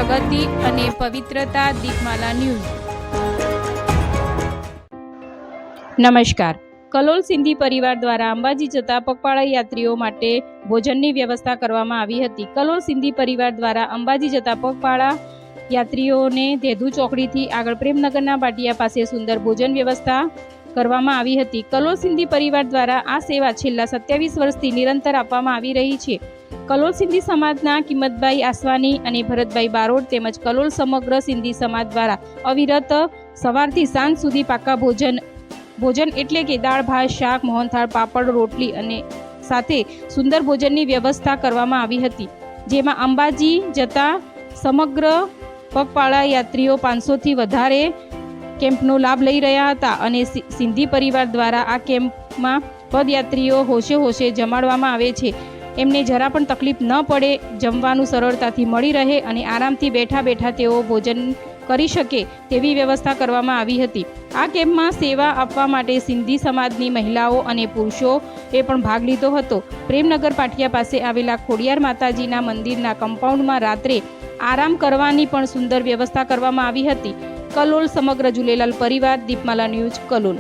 પ્રગતિ અને પવિત્રતા દીપમાલા ન્યૂઝ। નમસ્કાર। કલોલ સિંધી પરિવાર દ્વારા અંબાજી જતા પગપાળા યાત્રીઓ માટે ભોજનની વ્યવસ્થા કરવામાં આવી હતી। કલોલ સિંધી પરિવાર દ્વારા અંબાજી જતા પગપાળા યાત્રીઓને દેધુ ચોકડીથી આગળ પ્રેમનગરના પાટિયા પાસે સુંદર ભોજન વ્યવસ્થા કરવામાં આવી હતી। કલોલ સિંધી પરિવાર દ્વારા આ સેવા છેલ્લા 27 વર્ષથી નિરંતર આપવામાં આવી રહી છે। કલોલ સિંધી સમાજના કિંમતભાઈ આસવાની અને ભરતભાઈ બારોટ તેમજ કલોલ સમગ્ર સિંધી સમાજ દ્વારા અવિરત સવારથી સાંજ સુધી પાકા ભોજન એટલે કે દાળ ભાત શાક મોહનથાળ પાપડ રોટલી અને સાથે સુંદર ભોજનની વ્યવસ્થા કરવામાં આવી હતી, જેમાં અંબાજી જતા સમગ્ર પગપાળા યાત્રીઓ 500થી વધારે કેમ્પનો લાભ લઈ રહ્યા હતા અને સિંધી પરિવાર દ્વારા આ કેમ્પમાં પદયાત્રીઓ હોશે જમાડવામાં આવે છે। એમને જરા પણ તકલીફ ન પડે, જમવાનું સરળતાથી મળી રહે અને આરામથી બેઠા તેઓ ભોજન કરી શકે તેવી વ્યવસ્થા કરવામાં આવી હતી। આ કેમ્પમાં સેવા આપવા માટે સિંધી સમાજની મહિલાઓ અને પુરુષોએ પણ ભાગ લીધો હતો। પ્રેમનગર પાટિયા પાસે આવેલા ખોડિયાર માતાજીના મંદિરના કમ્પાઉન્ડમાં રાત્રે આરામ કરવાની પણ સુંદર વ્યવસ્થા કરવામાં આવી હતી। કલોલ સમગ્ર ઝૂલેલાલ પરિવાર, દીપમાલા ન્યૂઝ, કલોલ।